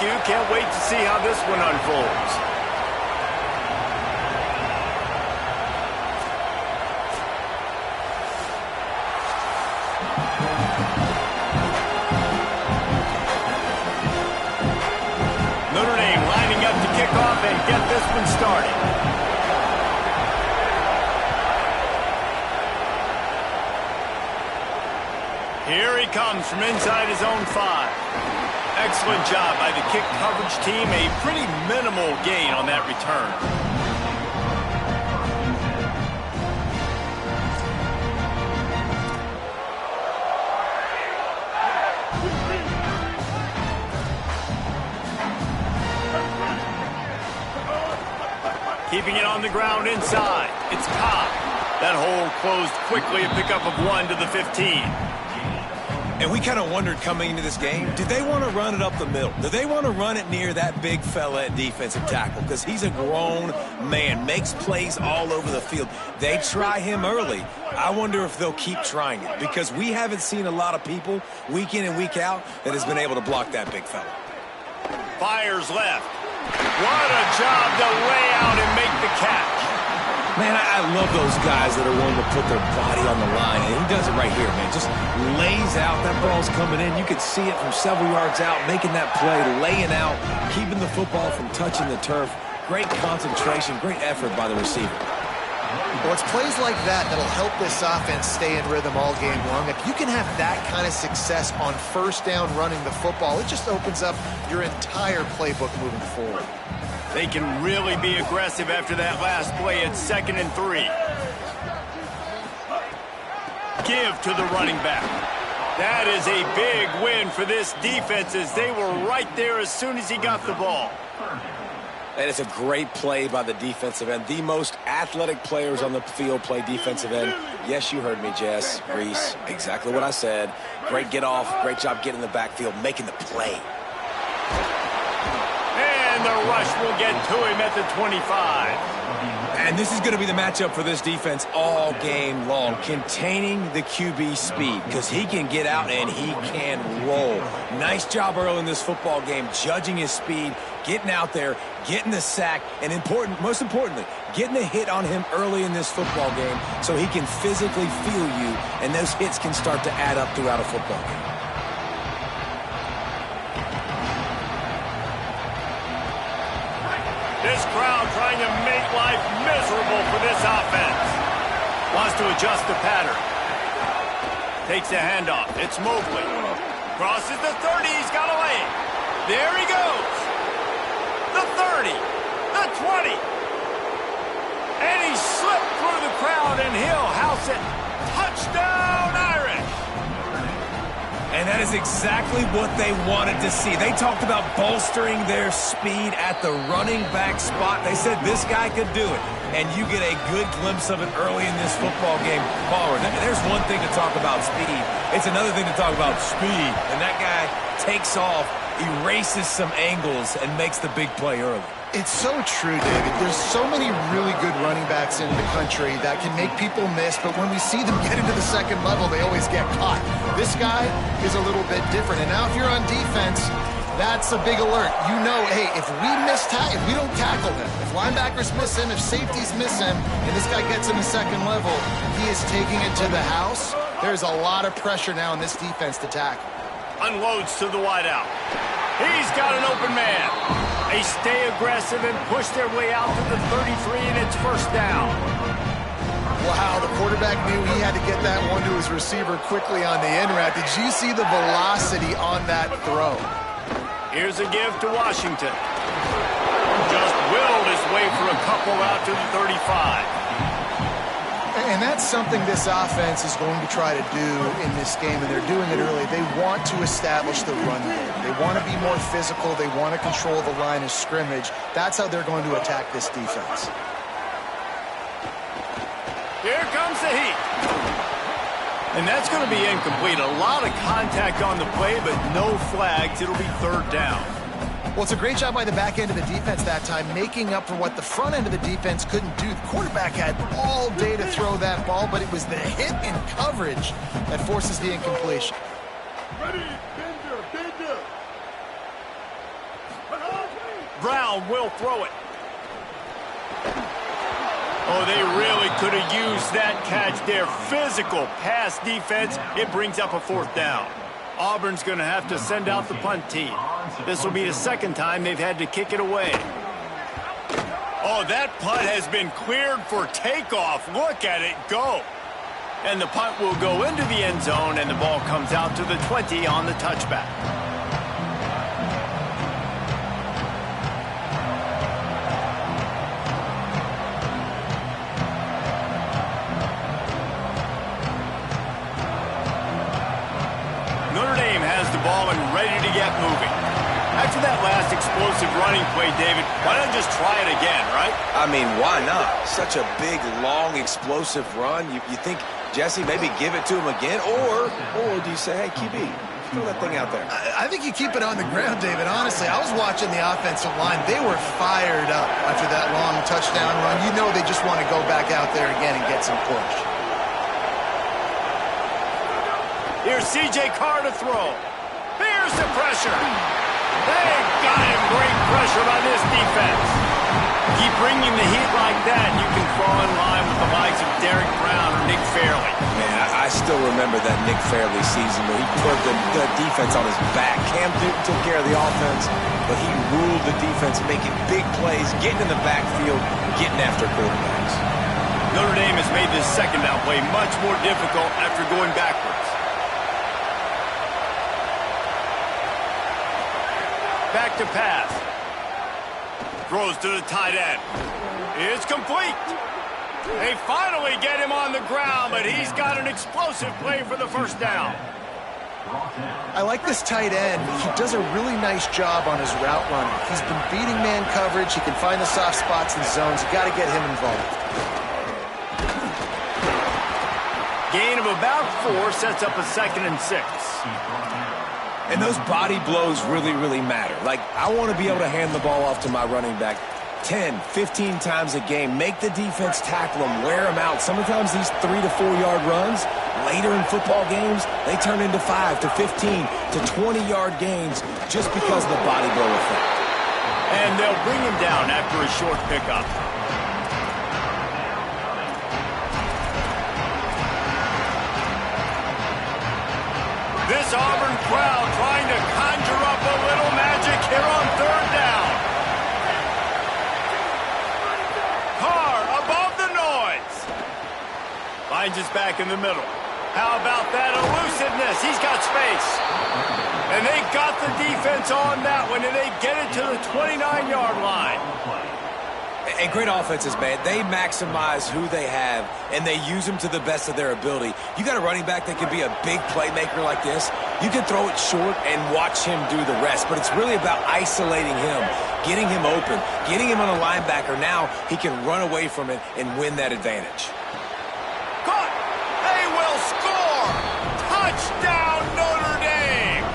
you. Can't wait to see how this one unfolds. Notre Dame lining up to kick off and get this one started. Here he comes from inside his own 5. Excellent job by the kick coverage team. A pretty minimal gain on that return. Keeping it on the ground inside. It's Cobb. That hole closed quickly, a pickup of 1 to the 15. And we kind of wondered coming into this game, did they want to run it up the middle? Do they want to run it near that big fella at defensive tackle? Because he's a grown man, makes plays all over the field. They try him early. I wonder if they'll keep trying it, because we haven't seen a lot of people week in and week out that has been able to block that big fella. Fires left. What a job to lay out and make the catch. Man, I love those guys that are willing to put their body on the line, and he does it right here, man. Just lays out. That ball's coming in. You could see it from several yards out, making that play, laying out, keeping the football from touching the turf. Great concentration, great effort by the receiver. Well, it's plays like that that'll help this offense stay in rhythm all game long. If you can have that kind of success on first down running the football, it just opens up your entire playbook moving forward. They can really be aggressive after that last play at 2nd and 3. Give to the running back. That is a big win for this defense, as they were right there as soon as he got the ball. And it's a great play by the defensive end. The most athletic players on the field play defensive end. Yes, you heard me, Jess, Reese. Exactly what I said. Great get off. Great job getting in the backfield, making the play. And the rush will get to him at the 25. And this is going to be the matchup for this defense all game long. Containing the QB speed, because he can get out and he can roll. Nice job early in this football game, judging his speed, getting out there, getting the sack, and most importantly, getting a hit on him early in this football game so he can physically feel you, and those hits can start to add up throughout a football game. This crowd trying to make life miserable for this offense. Wants to adjust the pattern. Takes a handoff. It's Mobley. Crosses the 30. He's got a lane. There he goes. The 30. The 20. And he slipped through the crowd, and he'll house it. Touchdown, Irish. And that is exactly what they wanted to see. They talked about bolstering their speed at the running back spot. They said this guy could do it. And you get a good glimpse of it early in this football game forward. There's one thing to talk about speed. It's another thing to talk about speed. And that guy takes off, erases some angles, and makes the big play early. It's so true, David. There's so many really good running backs in the country that can make people miss, but when we see them get into the second level, they always get caught. This guy is a little bit different, and now if you're on defense, that's a big alert. You know, hey, if we don't tackle him, if linebackers miss him, if safeties miss him, and this guy gets in the second level, he is taking it to the house. There's a lot of pressure now in this defense to tackle. Unloads to the wideout. He's got an open man. They stay aggressive and push their way out to the 33, and it's first down. Wow, the quarterback knew he had to get that one to his receiver quickly on the in route. Did you see the velocity on that throw? Here's a give to Washington. Just willed his way for a couple out to the 35. And that's something this offense is going to try to do in this game, and they're doing it early. They want to establish the run game. They want to be more physical. They want to control the line of scrimmage. That's how they're going to attack this defense. Here comes the heat. And that's going to be incomplete. A lot of contact on the play, but no flags. It'll be third down. Well, it's a great job by the back end of the defense that time, making up for what the front end of the defense couldn't do. The quarterback had all day to throw that ball, but it was the hit in coverage that forces the incompletion. Ready, danger, danger. Brown will throw it. Oh, they really could have used that catch there. Physical pass defense. It brings up a 4th down. Auburn's going to have to send out the punt team. This will be the 2nd time they've had to kick it away. Oh, that punt has been cleared for takeoff. Look at it go. And the punt will go into the end zone, and the ball comes out to the 20 on the touchback. Notre Dame has the ball and ready to get moving. After that last explosive running play, David, why not just try it again, right? I mean, why not? Such a big, long, explosive run. You think, Jesse, maybe give it to him again? Or do you say, hey, QB, throw that thing out there? I think you keep it on the ground, David. Honestly, I was watching the offensive line. They were fired up after that long touchdown run. You know they just want to go back out there again and get some push. Here's C.J. Carr to throw. Here's the pressure. They've got him. Great pressure by this defense. Keep bringing the heat like that, you can fall in line with the likes of Derek Brown or Nick Fairley. Man, I still remember that Nick Fairley season where he put the defense on his back. Cam Newton took care of the offense, but he ruled the defense, making big plays, getting in the backfield, getting after quarterbacks. Notre Dame has made this 2nd down play much more difficult after going backwards. Back to pass. Throws to the tight end. It's complete. They finally get him on the ground, but he's got an explosive play for the 1st down. I like this tight end. He does a really nice job on his route running. He's been beating man coverage. He can find the soft spots and zones. You got to get him involved. Gain of about 4 sets up a 2nd and 6. And those body blows really, really matter. Like, I want to be able to hand the ball off to my running back 10, 15 times a game. Make the defense tackle them, wear them out. Sometimes these 3 to 4 yard runs, later in football games, they turn into 5 to 15 to 20 yard gains just because of the body blow effect. And they'll bring him down after a short pickup. This Auburn crowd trying to conjure up a little magic here on 3rd down. Carr above the noise. Finds his back in the middle. How about that elusiveness? He's got space. And they got the defense on that one, and they get it to the 29-yard line. And great offenses, man. They maximize who they have, and they use them to the best of their ability. You got a running back that can be a big playmaker like this. You can throw it short and watch him do the rest, but it's really about isolating him, getting him open, getting him on a linebacker. Now he can run away from it and win that advantage. Caught! They will score! Touchdown, Notre Dame!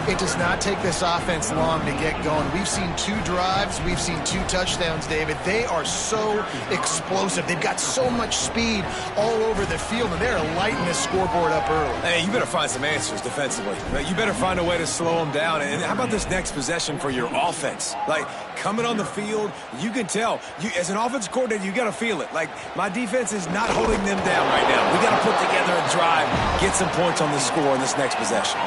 It does not take this offense long to get going. We've seen 2 drives. We've seen 2 touchdowns, David. They are so explosive. They've got so much speed all over the field, and they're lighting this scoreboard up early. Hey, you better find some answers defensively. You better find a way to slow them down. And how about this next possession for your offense? Like, coming on the field, you can tell. As an offense coordinator, you got to feel it. Like, my defense is not holding them down right now. We got to put together a drive, get some points on the score in this next possession.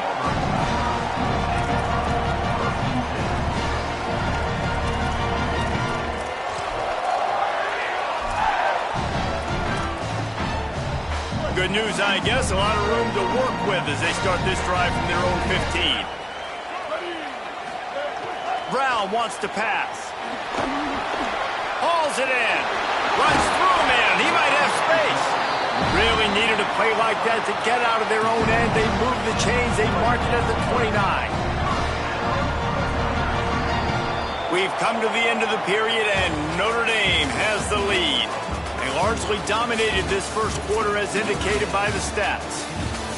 Good news, I guess. A lot of room to work with as they start this drive from their own 15. Brown wants to pass. Hauls it in. Runs through a man. He might have space. Really needed a play like that to get out of their own end. They move the chains. They mark it at the 29. We've come to the end of the period, and Notre Dame has the lead. They largely dominated this first quarter as indicated by the stats.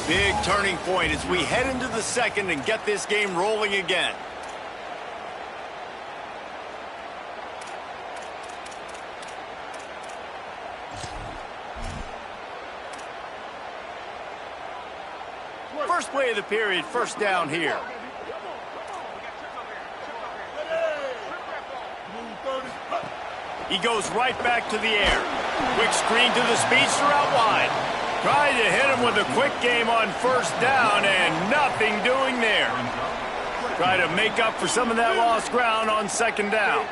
Big turning point as we head into the 2nd and get this game rolling again. First play of the period, 1st down here. He goes right back to the air. Quick screen to the speedster out wide. Trying to hit him with a quick game on first down, and nothing doing there. Try to make up for some of that lost ground on second down.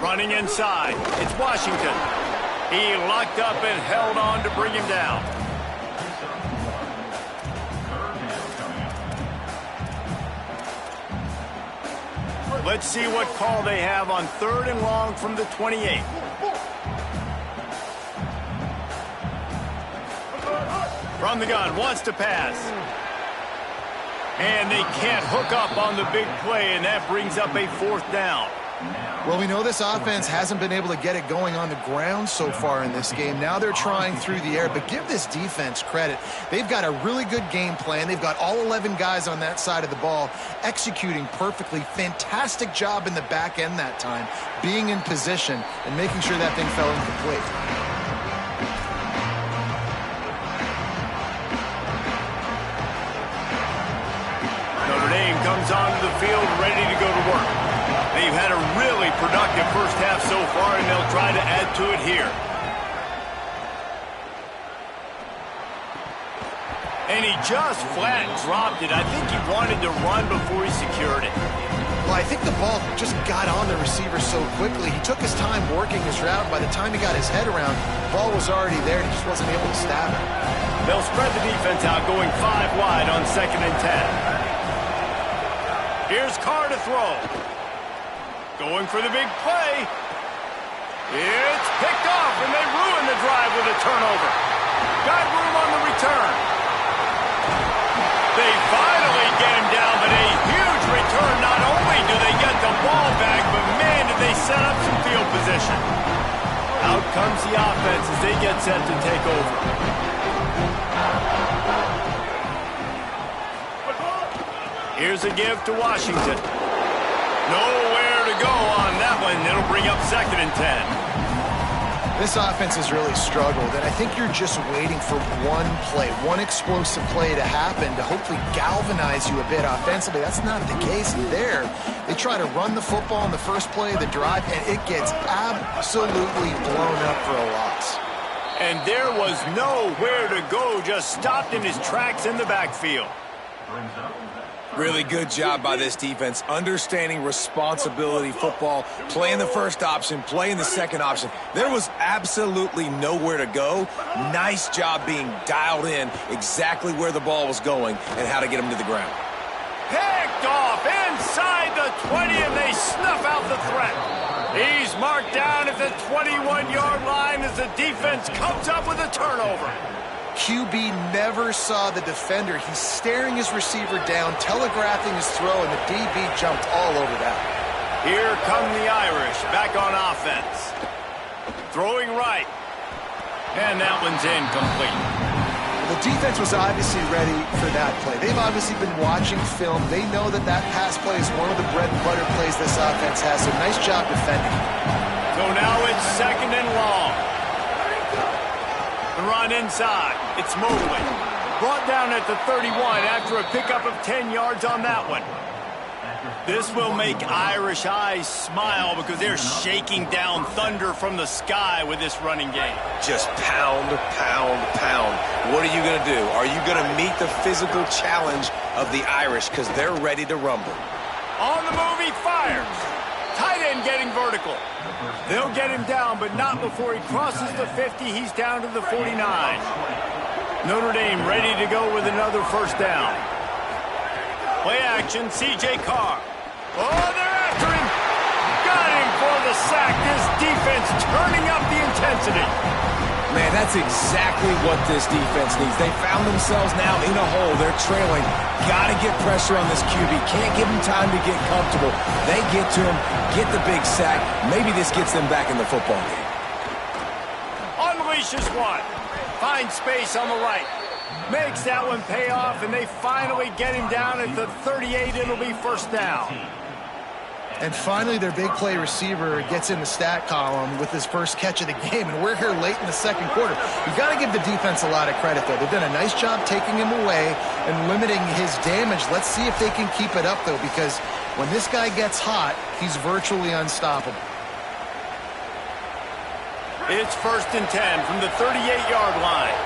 Running inside, it's Washington. He locked up and held on to bring him down. Let's see what call they have on 3rd and long from the 28. From the gun, wants to pass. And they can't hook up on the big play, and that brings up a 4th down. Well, we know this offense hasn't been able to get it going on the ground so far in this game. Now they're trying through the air, but give this defense credit. They've got a really good game plan. They've got all 11 guys on that side of the ball executing perfectly. Fantastic job in the back end that time, being in position and making sure that thing fell incomplete. Notre Dame comes onto the field ready to go to work. They've had a really productive first half so far, and they'll try to add to it here. And he just flat dropped it. I think he wanted to run before he secured it. Well, I think the ball just got on the receiver so quickly. He took his time working his route. By the time he got his head around, the ball was already there, and he just wasn't able to stab it. They'll spread the defense out, going 5 wide on 2nd and 10. Here's Carr to throw. Going for the big play. It's picked off, and they ruin the drive with a turnover. Got room on the return. They finally get him down, but a huge return. Not only do they get the ball back, but man, did they set up some field position. Out comes the offense as they get set to take over. Here's a give to Washington. Nowhere to go on that one. It'll bring up 2nd and 10. This offense has really struggled, and I think you're just waiting for one play, one explosive play to happen to hopefully galvanize you a bit offensively. That's not the case there. They try to run the football in the first play of the drive, and it gets absolutely blown up for a loss. And there was nowhere to go, just stopped in his tracks in the backfield. Really good job by this defense, understanding responsibility football, playing the first option, playing the second option. There was absolutely nowhere to go. Nice job being dialed in exactly where the ball was going and how to get him to the ground. Picked off inside the 20, and they snuff out the threat. He's marked down at the 21-yard line as the defense comes up with a turnover. QB never saw the defender. He's staring his receiver down, telegraphing his throw, and the DB jumped all over that. Here come the Irish, back on offense. Throwing right. And that one's incomplete. The defense was obviously ready for that play. They've obviously been watching film. They know that that pass play is one of the bread and butter plays this offense has, so nice job defending. So now it's 2nd and long. The run inside. It's Mobley. Brought down at the 31 after a pickup of 10 yards on that one. This will make Irish eyes smile because they're shaking down thunder from the sky with this running game. Just pound, pound, pound. What are you going to do? Are you going to meet the physical challenge of the Irish because they're ready to rumble? On the move, he fires. Tight end getting vertical. They'll get him down, but not before he crosses the 50. He's down to the 49. Notre Dame ready to go with another first down. Play action, C.J. Carr. Oh, they're after him. Got him for the sack. This defense turning up the intensity. Man, that's exactly what this defense needs. They found themselves now in a hole. They're trailing. Got to get pressure on this QB. Can't give him time to get comfortable. They get to him, get the big sack. Maybe this gets them back in the football game. Unleashes one. Finds space on the right. Makes that one pay off, and they finally get him down at the 38. It'll be first down. And finally, their big play receiver gets in the stat column with his first catch of the game, and we're here late in the second quarter. You've got to give the defense a lot of credit, though. They've done a nice job taking him away and limiting his damage. Let's see if they can keep it up, though, because when this guy gets hot, he's virtually unstoppable. It's 1st and 10 from the 38-yard line.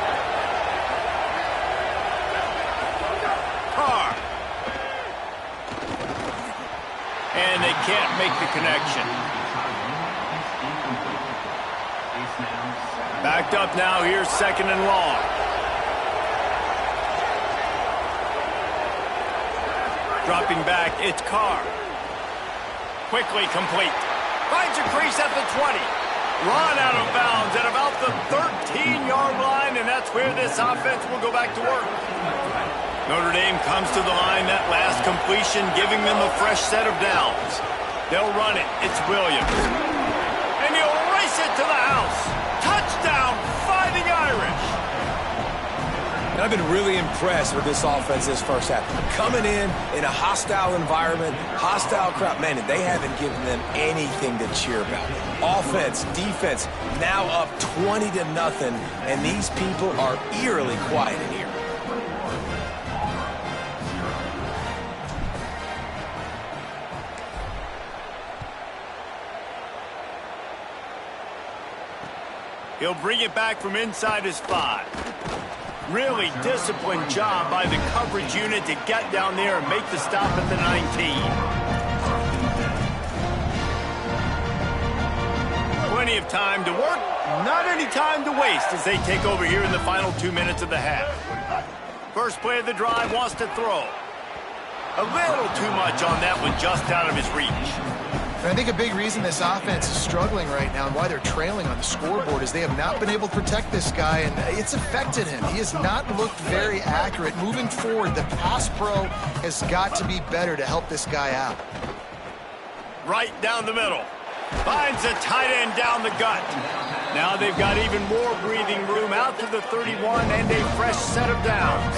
Carr. And they can't make the connection. Backed up now. Here's 2nd and long. Dropping back, it's Carr. Quickly complete. Finds a crease at the 20. Run out of bounds at about the 13-yard line, and that's where this offense will go back to work. Notre Dame comes to the line, that last completion, giving them a fresh set of downs. They'll run it. It's Williams. And he'll race it to the house. Touchdown, Fighting Irish. And I've been really impressed with this offense this first half. Coming in a hostile environment, hostile crowd. Man, they haven't given them anything to cheer about. Offense, defense, now up 20-0, and these people are eerily quiet in here. He'll bring it back from inside his 5. Really disciplined job by the coverage unit to get down there and make the stop at the 19. Plenty of time to work, not any time to waste as they take over here in the final 2 minutes of the half. First play of the drive, wants to throw. A little too much on that one, just out of his reach. And I think a big reason this offense is struggling right now and why they're trailing on the scoreboard is they have not been able to protect this guy, and it's affected him. He has not looked very accurate. Moving forward, the pass pro has got to be better to help this guy out. Right down the middle. Finds a tight end down the gut. Now they've got even more breathing room out to the 31 and a fresh set of downs.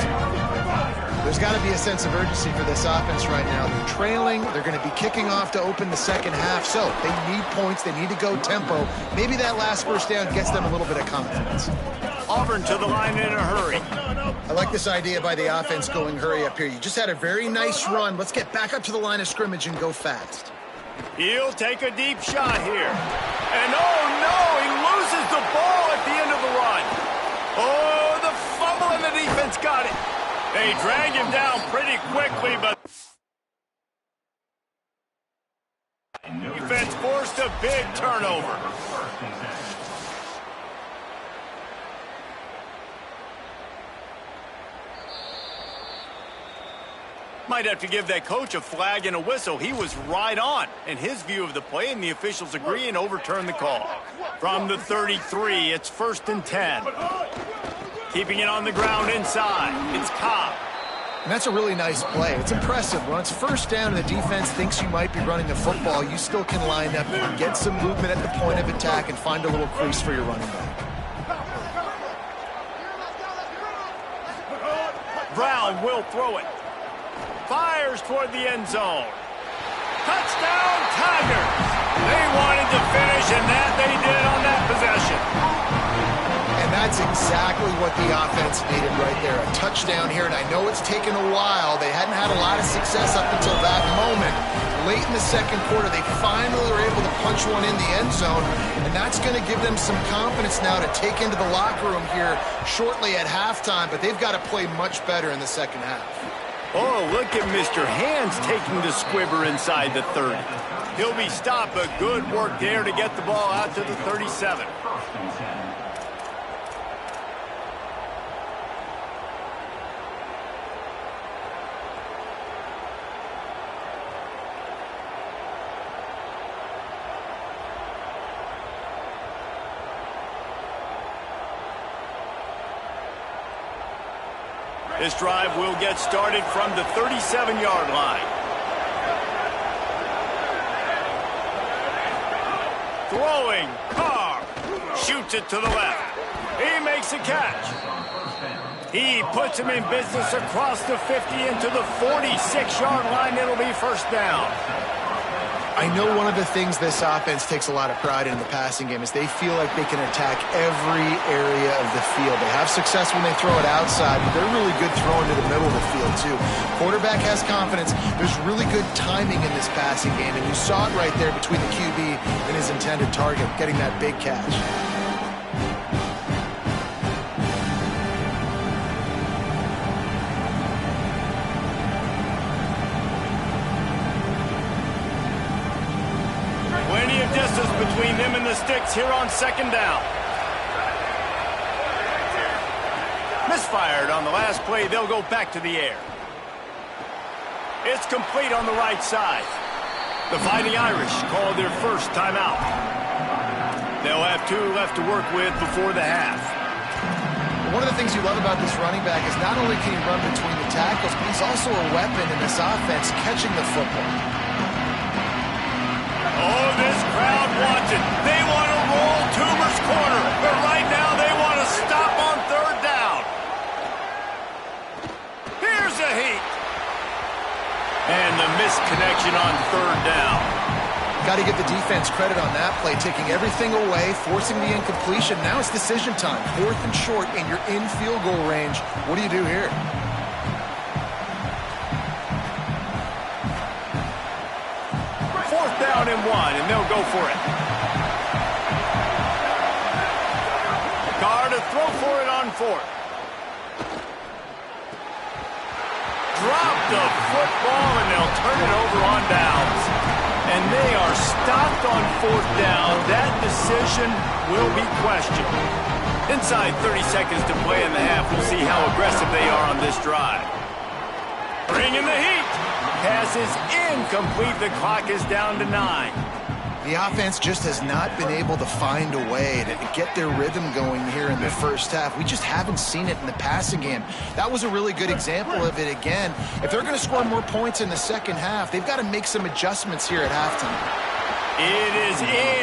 There's got to be a sense of urgency for this offense right now. They're trailing. They're going to be kicking off to open the second half. So they need points. They need to go tempo. Maybe that last first down gets them a little bit of confidence. Auburn to the line in a hurry. I like this idea by the offense going hurry up here. You just had a very nice run. Let's get back up to the line of scrimmage and go fast. He'll take a deep shot here. And oh no, he loses the ball at the end of the run. Oh, the fumble and the defense got it. They drag him down pretty quickly, but defense forced a big turnover. Might have to give that coach a flag and a whistle. He was right on in his view of the play, and the officials agree and overturn the call. From the 33, it's 1st and 10. Keeping it on the ground inside. It's Cobb. And that's a really nice play. It's impressive. When it's first down and the defense thinks you might be running the football, you still can line up and get some movement at the point of attack and find a little crease for your running back. Brown will throw it. Fires toward the end zone. Touchdown, Tigers! They wanted to finish, and that they did on that possession. And that's exactly what the offense needed right there. A touchdown here, and I know it's taken a while. They hadn't had a lot of success up until that moment. Late in the second quarter, they finally were able to punch one in the end zone, and that's going to give them some confidence now to take into the locker room here shortly at halftime, but they've got to play much better in the second half. Oh, look at Mr. Hands taking the squibber inside the 30. He'll be stopped, but good work there to get the ball out to the 37. This drive will get started from the 37-yard line. Throwing, Carr shoots it to the left. He makes a catch. He puts him in business across the 50 into the 46-yard line. It'll be first down. I know one of the things this offense takes a lot of pride in the passing game is they feel like they can attack every area of the field. They have success when they throw it outside, but they're really good throwing to the middle of the field too. Quarterback has confidence. There's really good timing in this passing game, and you saw it right there between the QB and his intended target, getting that big catch. Distance between them and the sticks here on second down. Misfired on the last play. They'll go back to the air. It's complete on the right side. The Fighting Irish call their first timeout. They'll have 2 left to work with before the half. One of the things you love about this running back is not only can he run between the tackles, but he's also a weapon in this offense catching the football. Oh, this crowd wants it. They want to roll Toomer's corner, but right now they want to stop on third down. Here's a heat. And the misconnection on third down. Got to give the defense credit on that play, taking everything away, forcing the incompletion. Now it's decision time. 4th and short, and you're in field goal range. What do you do here? Down and 1, and they'll go for it. Carr to throw for it on 4th. Drop the football, and they'll turn it over on downs. And they are stopped on 4th down. That decision will be questioned. Inside 30 seconds to play in the half. We'll see how aggressive they are on this drive. Bring in the heat. Pass is incomplete. The clock is down to 9. The offense just has not been able to find a way to get their rhythm going here in the first half. We just haven't seen it in the passing game. That was a really good example of it again. If they're going to score more points in the second half, they've got to make some adjustments here at halftime. It is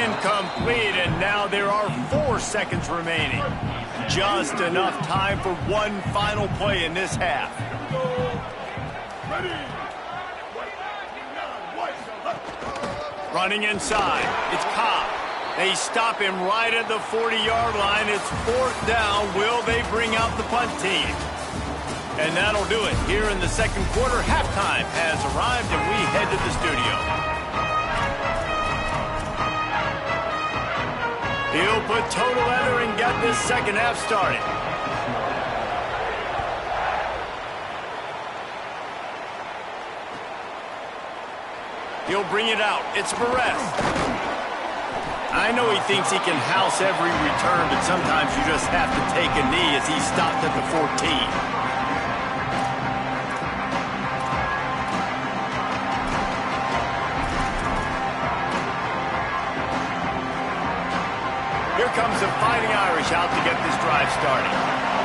incomplete, and now there are 4 seconds remaining. Just enough time for one final play in this half. Running inside, it's Cobb. They stop him right at the 40-yard line. It's 4th down. Will they bring out the punt team? And that'll do it. Here in the second quarter, halftime has arrived, and we head to the studio. He'll put toe to leather and get this second half started. He'll bring it out. It's Perez. I know he thinks he can house every return, but sometimes you just have to take a knee as he stopped at the 14. Here comes the Fighting Irish out to get this drive started.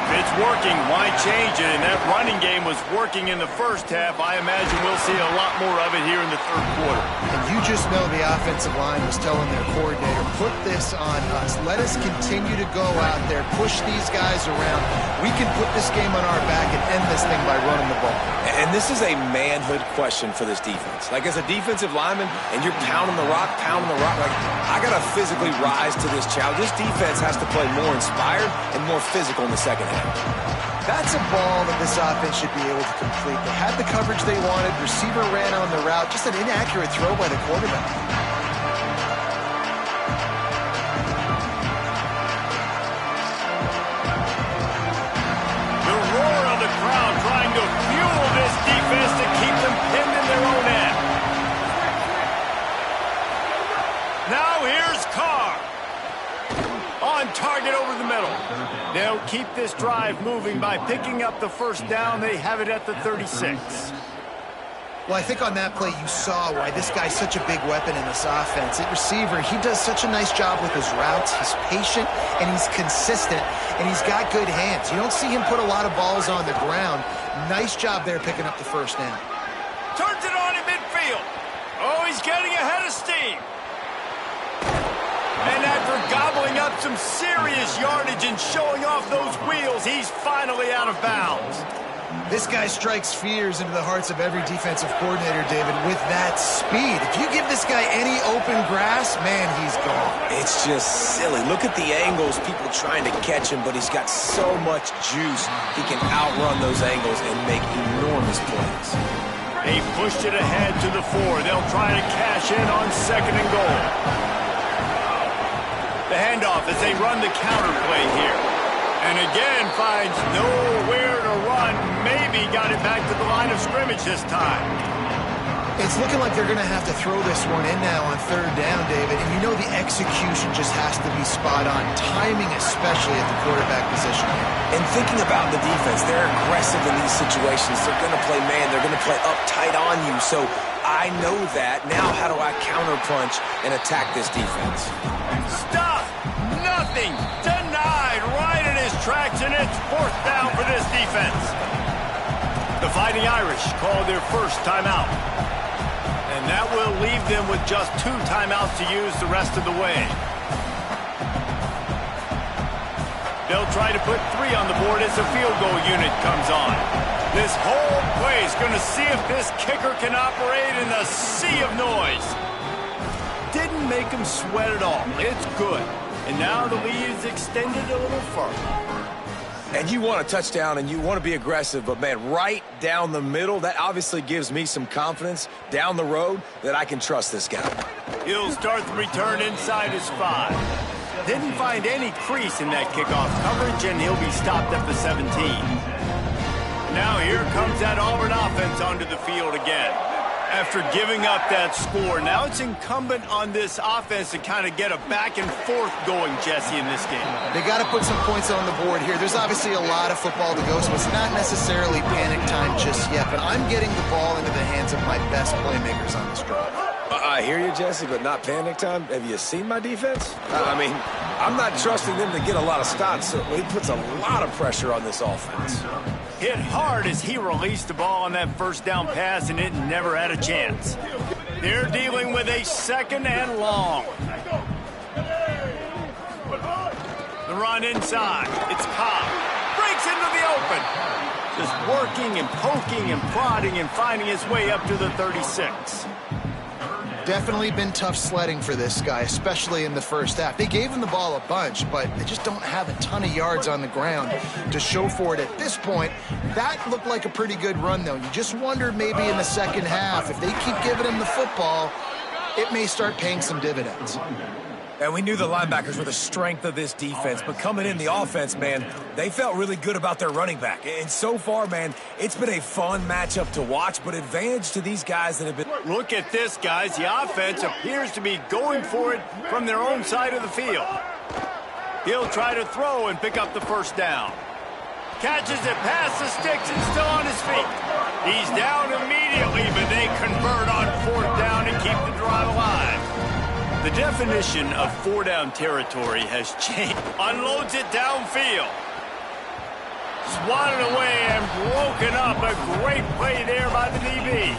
If it's working, why change it? And that running game was working in the first half. I imagine we'll see a lot more of it here in the third quarter. And you just know the offensive line was telling their coordinator, put this on us. Let us continue to go out there, push these guys around. We can put this game on our back and end this thing by running the ball. And this is a manhood question for this defense. Like, as a defensive lineman, and you're pounding the rock, like, I got to physically rise to this challenge. This defense has to play more inspired and more physical in the second half. That's a ball that this offense should be able to complete. They had the coverage they wanted. Receiver ran on the route. Just an inaccurate throw by the quarterback. The roar of the crowd trying to fuel this defense to keep them pinned in their own end. Now here's Carr. On target over the middle. They'll keep this drive moving by picking up the first down. They have it at the 36. Well, I think on that play you saw why this guy's such a big weapon in this offense. At receiver, he does such a nice job with his routes. He's patient, and he's consistent, and he's got good hands. You don't see him put a lot of balls on the ground. Nice job there picking up the first down. Turns it on in midfield. Oh, he's getting ahead of steam. And after gobbling up some serious yardage and showing off those wheels, he's finally out of bounds. This guy strikes fears into the hearts of every defensive coordinator, David, with that speed. If you give this guy any open grass, man, he's gone. It's just silly. Look at the angles, people trying to catch him, but he's got so much juice. He can outrun those angles and make enormous plays. They pushed it ahead to the 4. They'll try to cash in on 2nd and goal. The handoff as they run the counter play here. And again finds nowhere to run. Maybe got it back to the line of scrimmage this time. It's looking like they're going to have to throw this one in now on 3rd down, David. And you know the execution just has to be spot on. Timing especially at the quarterback position. And thinking about the defense, they're aggressive in these situations. They're going to play man. They're going to play up tight on you. So I know that. Now how do I counterpunch and attack this defense? Stop! Nothing! Denied right in his tracks, and it's 4th down for this defense. The Fighting Irish call their first timeout. And that will leave them with just 2 timeouts to use the rest of the way. They'll try to put 3 on the board as the field goal unit comes on. This whole play is going to see if this kicker can operate in a sea of noise. Didn't make him sweat at all. It's good. And now the lead is extended a little further. And you want a touchdown and you want to be aggressive, but man, right down the middle, that obviously gives me some confidence down the road that I can trust this guy. He'll start the return inside his 5. Didn't find any crease in that kickoff coverage, and he'll be stopped at the 17. Now here comes that Auburn offense onto the field again. After giving up that score, now it's incumbent on this offense to kind of get a back and forth going, Jesse, in this game. They got to put some points on the board here. There's obviously a lot of football to go, so it's not necessarily panic time just yet, but I'm getting the ball into the hands of my best playmakers on this drive. I hear you, Jesse, but not panic time. Have you seen my defense? I mean, I'm not trusting them to get a lot of stops, so he puts a lot of pressure on this offense. Hit hard as he released the ball on that 1st down pass, and it never had a chance. They're dealing with a 2nd and long. The run inside. It's Cobb. Breaks into the open. Just working and poking and prodding and finding his way up to the 36. Definitely been tough sledding for this guy, especially in the 1st half. They gave him the ball a bunch, but they just don't have a ton of yards on the ground to show for it at this point. That looked like a pretty good run, though. You just wondered maybe in the 2nd half, if they keep giving him the football, it may start paying some dividends. And we knew the linebackers were the strength of this defense, but coming in the offense, man, they felt really good about their running back. And so far, man, it's been a fun matchup to watch, but advantage to these guys that have been... Look at this, guys. The offense appears to be going for it from their own side of the field. He'll try to throw and pick up the 1st down. Catches it past the sticks and still on his feet. He's down immediately, but they convert on 4th down and keep the drive alive. The definition of 4-down territory has changed. Unloads it downfield. Swatted away and broken up. A great play there by the DB.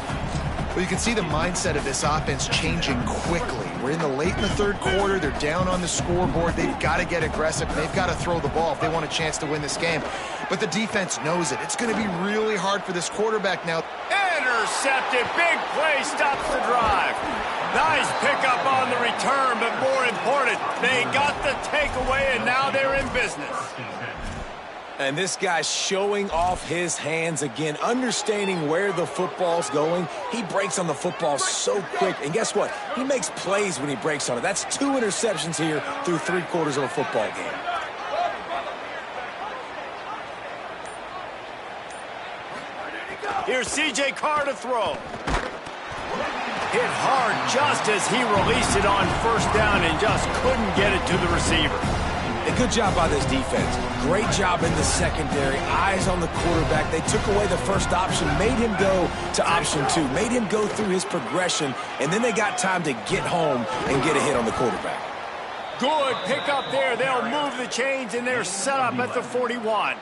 Well, you can see the mindset of this offense changing quickly. We're in the late in the 3rd quarter. They're down on the scoreboard. They've got to get aggressive. They've got to throw the ball if they want a chance to win this game. But the defense knows it. It's going to be really hard for this quarterback now. Intercepted. Big play stops the drive. Nice pickup on the return, but more important, they got the takeaway, and now they're in business. And this guy's showing off his hands again, understanding where the football's going. He breaks on the football so quick, and guess what? He makes plays when he breaks on it. That's 2 interceptions here through 3/4 of a football game. Here's C.J. Carr to throw. Hit hard just as he released it on 1st down and just couldn't get it to the receiver. A good job by this defense. Great job in the secondary. Eyes on the quarterback. They took away the 1st option, made him go to option 2, made him go through his progression, and then they got time to get home and get a hit on the quarterback. Good pick up there. They'll move the chains, and they're set up at the 41.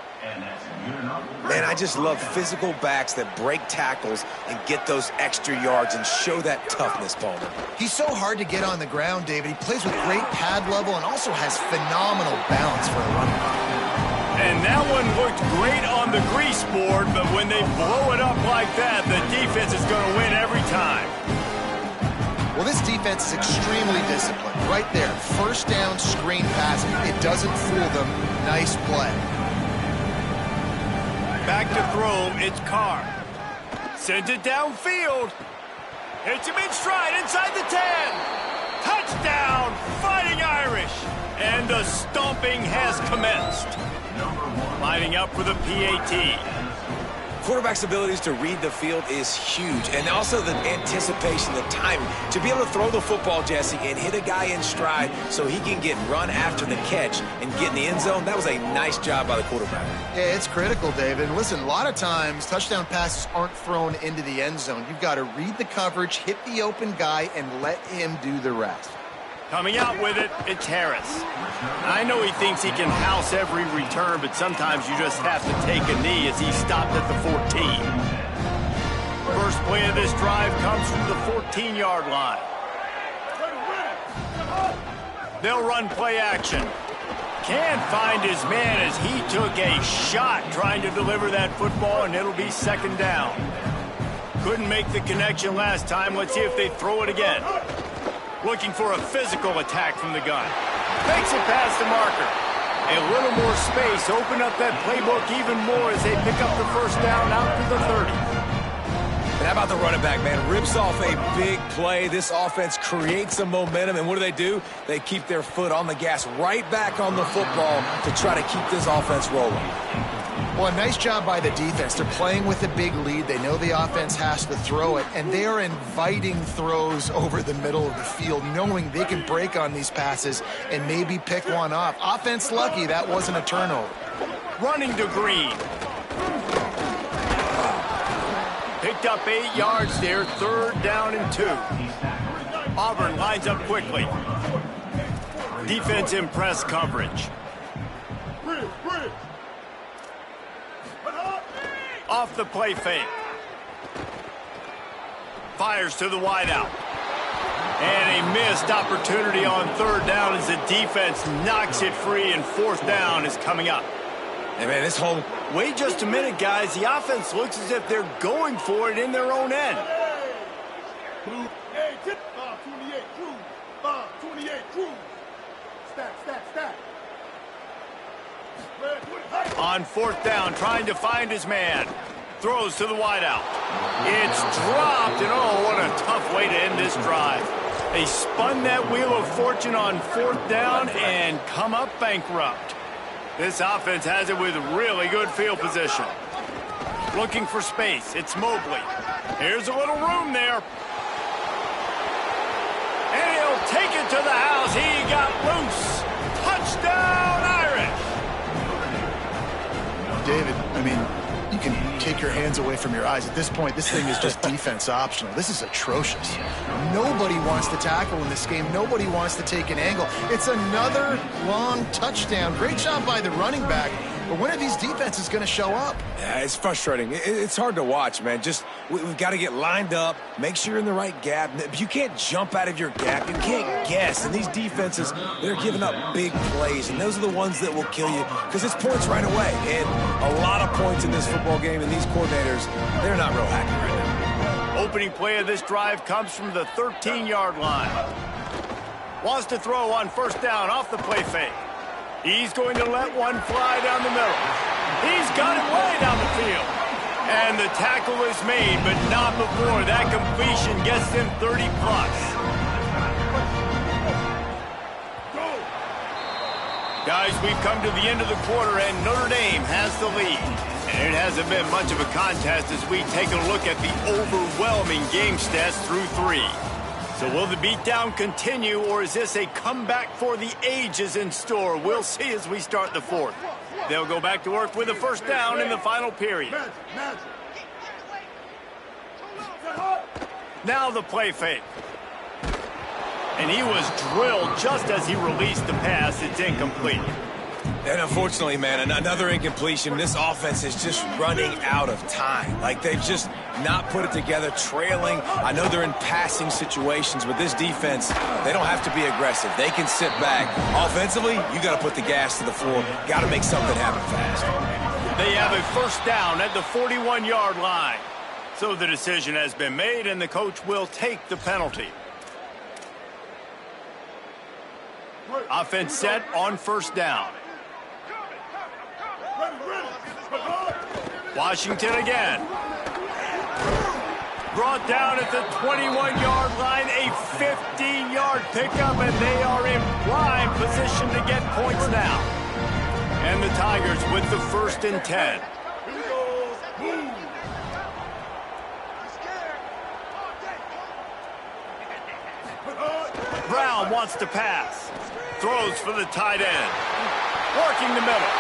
Man, I just love physical backs that break tackles and get those extra yards and show that toughness, Palmer. He's so hard to get on the ground, David. He plays with great pad level and also has phenomenal balance for a running back. And that one looked great on the grease board, but when they blow it up like that, the defense is going to win every time. Well, this defense is extremely disciplined. Right there, first down screen pass. It doesn't fool them. Nice play. Back to throw, it's Carr. Sends it downfield. Hits him in stride inside the 10. Touchdown, Fighting Irish. And the stomping has commenced. Lining up for the PAT. Quarterback's abilities to read the field is huge, and also the anticipation, the timing. To be able to throw the football, Jesse, and hit a guy in stride so he can get run after the catch and get in the end zone, that was a nice job by the quarterback. Yeah, it's critical, David. Listen, a lot of times touchdown passes aren't thrown into the end zone. You've got to read the coverage, hit the open guy, and let him do the rest. Coming out with it, it's Harris. I know he thinks he can house every return, but sometimes you just have to take a knee as he stopped at the 14. First play of this drive comes from the 14-yard line. They'll run play action. Can't find his man as he took a shot trying to deliver that football, and it'll be second down. Couldn't make the connection last time. Let's see if they throw it again. Looking for a physical attack from the gun. Makes it past the marker. A little more space. Open up that playbook even more as they pick up the first down out to the 30. And how about the running back, man? Rips off a big play. This offense creates some momentum, and what do? They keep their foot on the gas right back on the football to try to keep this offense rolling. Well, a nice job by the defense. They're playing with a big lead. They know the offense has to throw it, and they are inviting throws over the middle of the field, knowing they can break on these passes and maybe pick one off. Offense lucky that wasn't a turnover. Running to Green. Picked up 8 yards there, third down and 2. Auburn lines up quickly. Defense in press coverage. Off the play fake. Fires to the wideout. And a missed opportunity on third down as the defense knocks it free, and fourth down is coming up. Hey, man, this whole... Wait just a minute, guys. The offense looks as if they're going for it in their own end. Hey, tip 528 crew. 528 crew. Stack. On fourth down, trying to find his man. Throws to the wideout. It's dropped, and oh, what a tough way to end this drive. They spun that wheel of fortune on fourth down and come up bankrupt. This offense has it with really good field position. Looking for space. It's Mobley. Here's a little room there. And he'll take it to the house. He got loose. Touchdown, Irish. David, I mean, you can take your hands away from your eyes. At this point, this thing is just defense optional. This is atrocious. Nobody wants to tackle in this game. Nobody wants to take an angle. It's another long touchdown. Great job by the running back. But when are these defenses going to show up? Yeah, it's frustrating. It's hard to watch, man. Just, we've got to get lined up, make sure you're in the right gap. You can't jump out of your gap. You can't guess. And these defenses, they're giving up big plays, and those are the ones that will kill you because it's points right away. And a lot of points in this football game, and these coordinators, they're not real happy right now. Opening play of this drive comes from the 13-yard line. Wants to throw on first down off the play fake. He's going to let one fly down the middle. He's got it way down the field. And the tackle is made, but not before that completion gets them 30-plus. Guys, we've come to the end of the quarter, and Notre Dame has the lead. And it hasn't been much of a contest as we take a look at the overwhelming game stats through 3. So will the beatdown continue, or is this a comeback for the ages in store? We'll see as we start the fourth. They'll go back to work with a first down in the final period. Now the play fake. And he was drilled just as he released the pass. It's incomplete. And unfortunately, man, another incompletion. This offense is just running out of time. Like, they've just not put it together, trailing. I know they're in passing situations, but this defense, they don't have to be aggressive. They can sit back. Offensively, you got to put the gas to the floor. Got to make something happen fast. They have a first down at the 41-yard line. So the decision has been made, and the coach will take the penalty. Offense set on first down. Washington again. Brought down at the 21-yard line, a 15-yard pickup, and they are in prime position to get points now. And the Tigers with the 1st and 10. Brown wants to pass. Throws for the tight end. Working the middle.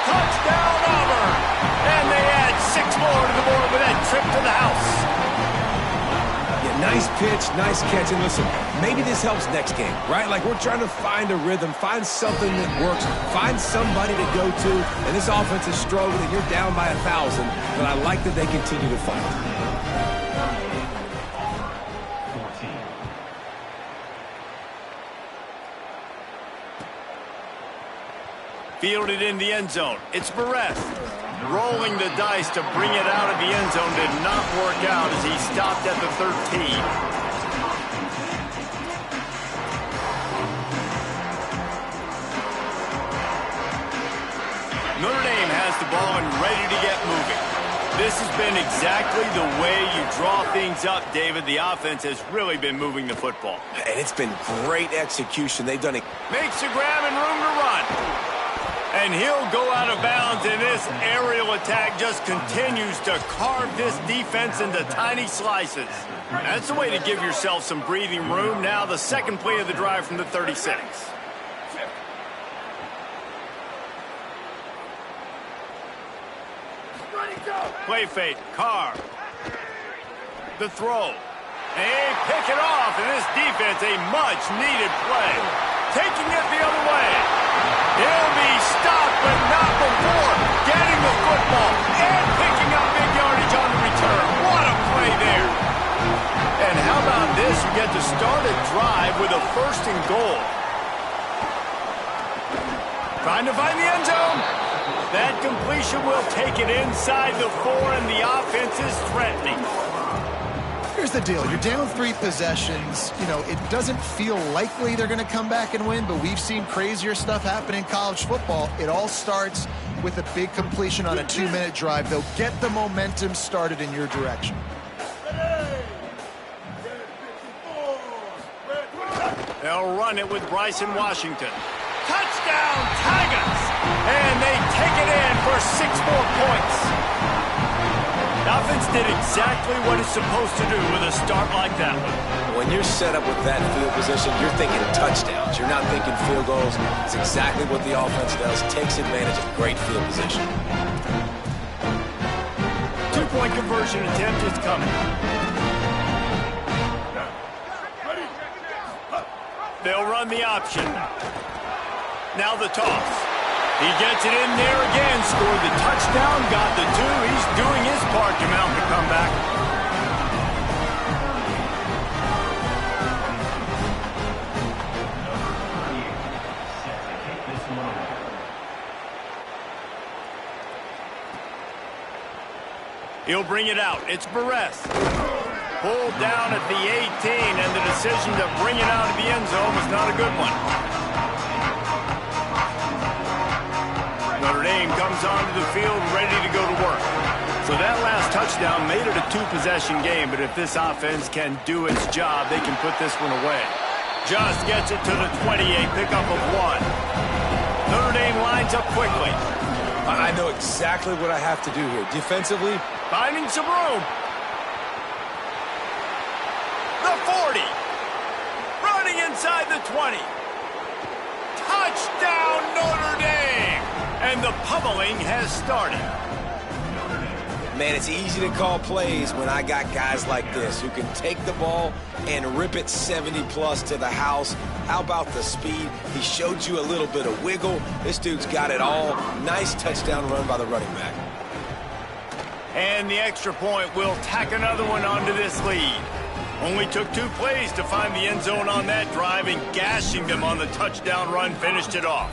Touchdown, Auburn! And they add 6 more to the board with that trip to the house. Yeah, nice pitch, nice catch. And listen, maybe this helps next game, right? Like, we're trying to find a rhythm, find something that works, find somebody to go to. And this offense is struggling. You're down by 1,000, but I like that they continue to fight. Fielded in the end zone. It's Barrett. Rolling the dice to bring it out of the end zone did not work out as he stopped at the 13. Notre Dame has the ball and ready to get moving. This has been exactly the way you draw things up, David. The offense has really been moving the football. And it's been great execution. They've done it. Makes a grab and room to run. And he'll go out of bounds, and this aerial attack just continues to carve this defense into tiny slices. That's the way to give yourself some breathing room. Now the second play of the drive from the 36. Play fake, Carr. The throw. They pick it off, and this defense, a much-needed play. Taking it the other way. He'll be stopped, but not before getting the football and picking up big yardage on the return. What a play there. And how about this? You get to start a drive with a 1st and goal. Trying to find the end zone. That completion will take it inside the 4, and the offense is threatening. Here's the deal. You're down 3 possessions. You know, it doesn't feel likely they're going to come back and win, but we've seen crazier stuff happen in college football. It all starts with a big completion on a 2-minute drive. They'll get the momentum started in your direction. They'll run it with Bryson Washington. Touchdown, Tigers! And they take it in for 6 more points. The offense did exactly what it's supposed to do with a start like that one. When you're set up with that field position, you're thinking touchdowns. You're not thinking field goals. It's exactly what the offense does. Takes advantage of great field position. 2-point conversion attempt is coming. They'll run the option. Now the toss. He gets it in there again, scored the touchdown, got the 2. He's doing his part to mount the comeback. He'll bring it out. It's Barrett. Pulled down at the 18, and the decision to bring it out of the end zone was not a good one. Notre Dame comes onto the field ready to go to work. So that last touchdown made it a 2-possession game, but if this offense can do its job, they can put this one away. Just gets it to the 28, pickup of 1. Notre Dame lines up quickly. I know exactly what I have to do here. Defensively, finding some room. The 40. Running inside the 20. Touchdown, Notre Dame. And the pummeling has started. man, it's easy to call plays when I got guys like this who can take the ball and rip it 70-plus to the house. How about the speed? He showed you a little bit of wiggle. This dude's got it all. Nice touchdown run by the running back. And the extra point will tack another one onto this lead. Only took 2 plays to find the end zone on that drive, and gashing them on the touchdown run finished it off.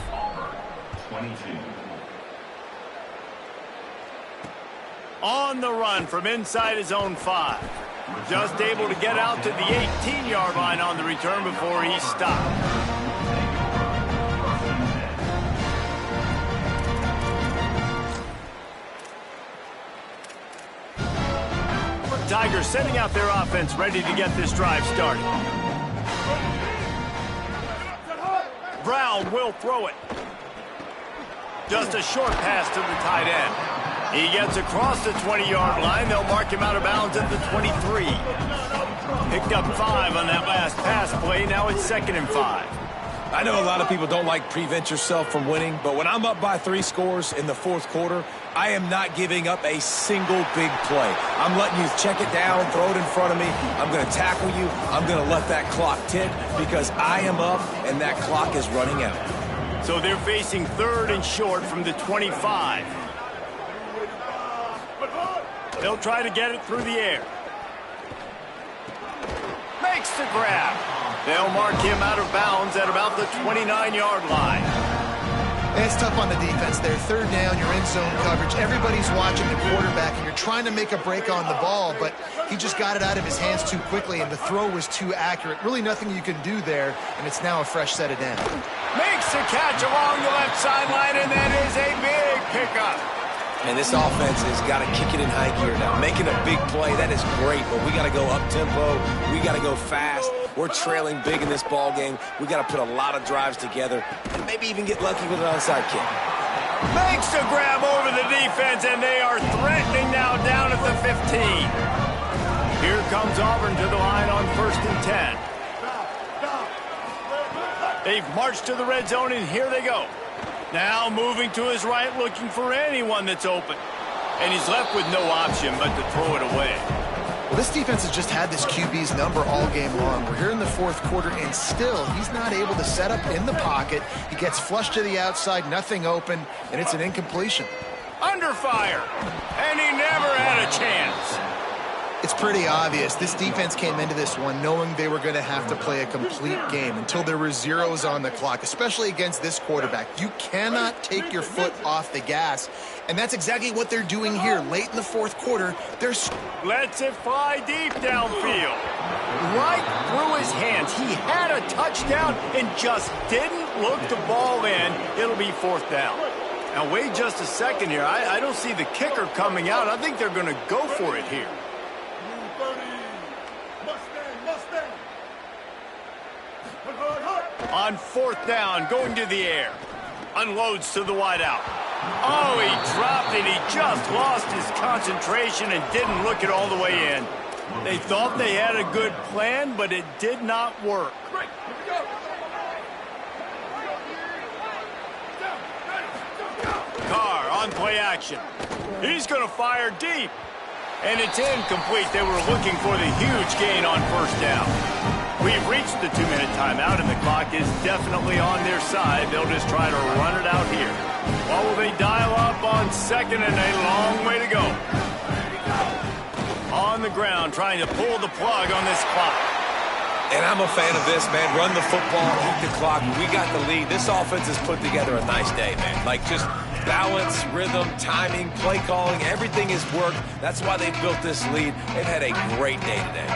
22. On the run from inside his own 5. Just able to get out to the 18-yard line on the return before he stopped. Tigers setting out their offense, ready to get this drive started. Brown will throw it. Just a short pass to the tight end. He gets across the 20-yard line. They'll mark him out of bounds at the 23. Picked up 5 on that last pass play. Now it's 2nd and 5. I know a lot of people don't like prevent yourself from winning, but when I'm up by 3 scores in the 4th quarter, I am not giving up a single big play. I'm letting you check it down, throw it in front of me. I'm going to tackle you. I'm going to let that clock tick because I am up and that clock is running out. So they're facing 3rd and short from the 25. They'll try to get it through the air. Makes the grab. They'll mark him out of bounds at about the 29-yard line. It's tough on the defense there. 3rd down, you're in zone coverage. Everybody's watching the quarterback, and you're trying to make a break on the ball, but he just got it out of his hands too quickly, and the throw was too accurate. Really nothing you can do there, and it's now a fresh set of down. Makes the catch along the left sideline, and that is a big pickup. And this offense has got to kick it in high gear now. Making a big play, that is great, but we got to go up-tempo. We got to go fast. We're trailing big in this ball game. We got to put a lot of drives together and maybe even get lucky with an onside kick. Makes the grab over the defense, and they are threatening now down at the 15. Here comes Auburn to the line on 1st and 10. They've marched to the red zone, and here they go. Now moving to his right, looking for anyone that's open. And he's left with no option but to throw it away. Well, this defense has just had this QB's number all game long. We're here in the 4th quarter, and still he's not able to set up in the pocket. He gets flushed to the outside, nothing open, and it's an incompletion. Under fire, and he never had a chance. It's pretty obvious. This defense came into this one knowing they were going to have to play a complete game until there were zeros on the clock, especially against this quarterback. You cannot take your foot off the gas, and that's exactly what they're doing here. Late in the 4th quarter, they're... Lets it fly deep downfield. Right through his hands. He had a touchdown and just didn't look the ball in. It'll be 4th down. Now, wait just a second here. I don't see the kicker coming out. I think they're going to go for it here. On 4th down, going to the air. Unloads to the wideout. Oh, he dropped it. He just lost his concentration and didn't look it all the way in. They thought they had a good plan, but it did not work. Carr on play action. He's going to fire deep. And it's incomplete. They were looking for the huge gain on 1st down. We've reached the 2-minute timeout, and the clock is definitely on their side. They'll just try to run it out here. Or will they dial up on 2nd and a long way to go? On the ground, trying to pull the plug on this clock. And I'm a fan of this, man. Run the football, eat the clock. We got the lead. This offense has put together a nice day, man. Like, just balance, rhythm, timing, play calling, everything has worked. That's why they built this lead. They've had a great day today.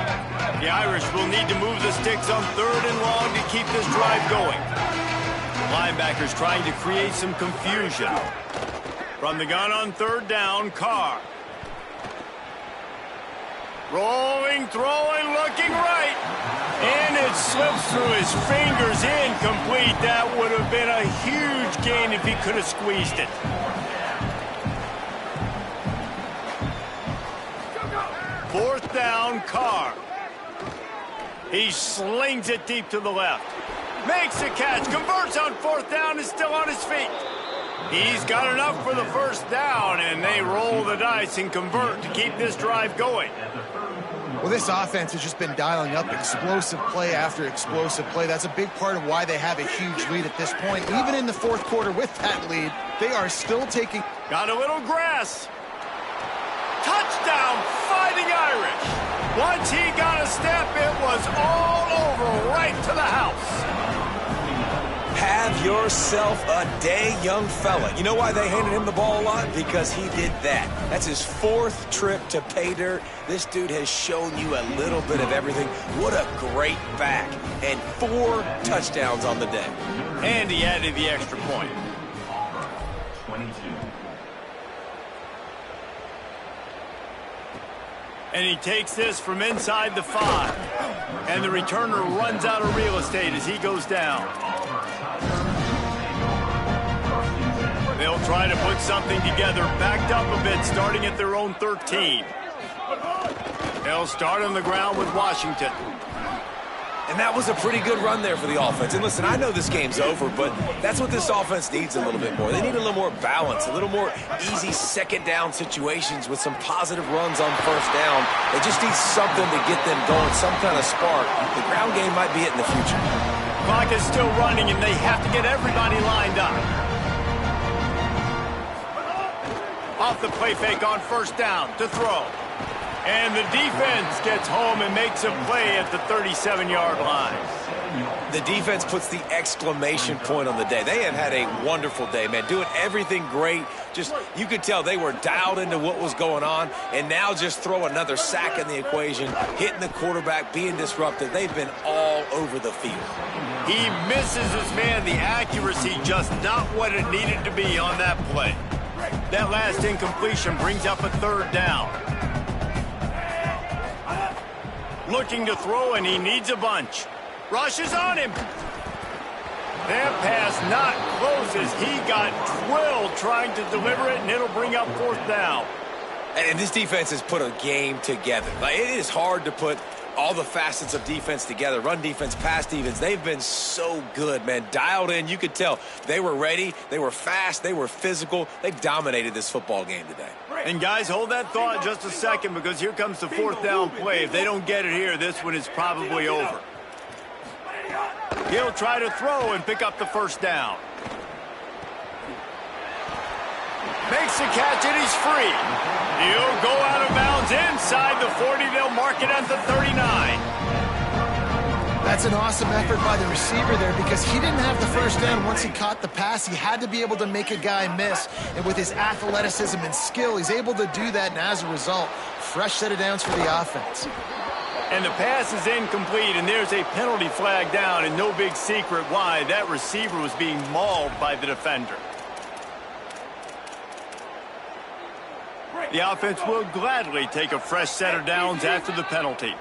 The Irish will need to move the sticks on 3rd and long to keep this drive going. Linebackers trying to create some confusion. From the gun on 3rd down, Carr. Rolling, throwing, looking right. And it slips through his fingers, incomplete. That would have been a huge gain if he could have squeezed it. Fourth down, Carr. He slings it deep to the left. Makes the catch, converts on 4th down, is still on his feet. He's got enough for the first down, and they roll the dice and convert to keep this drive going. Well, this offense has just been dialing up explosive play after explosive play. That's a big part of why they have a huge lead at this point. Even in the fourth quarter with that lead, they are still taking... Got a little grass. Touchdown, Fighting Irish. Once he got a step, it was all over right to the house. Have yourself a day, young fella. You know why they handed him the ball a lot? Because he did that. That's his fourth trip to pay dirt. This dude has shown you a little bit of everything. What a great back. And 4 touchdowns on the day. And he added the extra point. 22. And he takes this from inside the 5. And the returner runs out of real estate as he goes down. They'll try to put something together, backed up a bit, starting at their own 13. They'll start on the ground with Washington. And that was a pretty good run there for the offense. And listen, I know this game's over, but that's what this offense needs a little bit more. They need a little more balance, a little more easy second down situations with some positive runs on first down. They just need something to get them going, some kind of spark. The ground game might be it in the future. Clock is still running, and they have to get everybody lined up. Off the play fake on first down to throw. And the defense gets home and makes a play at the 37-yard line. The defense puts the exclamation point on the day. They have had a wonderful day, man, doing everything great. Just, you could tell they were dialed into what was going on, and now just throw another sack in the equation, hitting the quarterback, being disruptive. They've been all over the field. He misses his man. The accuracy just not what it needed to be on that play. That last incompletion brings up a third down. Looking to throw, and he needs a bunch. Rushes on him. That pass not close as he got drilled trying to deliver it, and it'll bring up fourth down. And this defense has put a game together. Like, it is hard to put all the facets of defense together. Run defense, pass defense. They've been so good, man. Dialed in. You could tell they were ready. They were fast. They were physical. They dominated this football game today. And guys, hold that thought just a second, because here comes the fourth down play. If they don't get it here, this one is probably over. He'll try to throw and pick up the first down. Makes the catch, and he's free. He'll go out of bounds inside the 40. They'll mark it at the 39. That's an awesome effort by the receiver there, because he didn't have the first down once he caught the pass. He had to be able to make a guy miss. And with his athleticism and skill, he's able to do that. And as a result, fresh set of downs for the offense. And the pass is incomplete, and there's a penalty flag down, and no big secret why. That receiver was being mauled by the defender. The offense will gladly take a fresh set of downs after the penalty.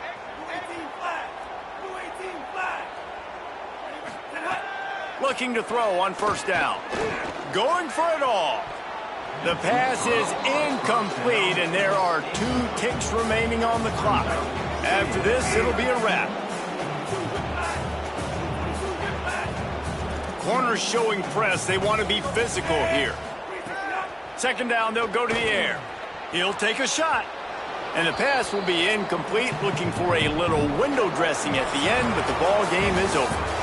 Looking to throw on first down. Going for it all. The pass is incomplete, and there are 2 ticks remaining on the clock. After this, it'll be a wrap. Corners showing press. They want to be physical here. Second down, they'll go to the air. He'll take a shot. And the pass will be incomplete, looking for a little window dressing at the end, but the ball game is over.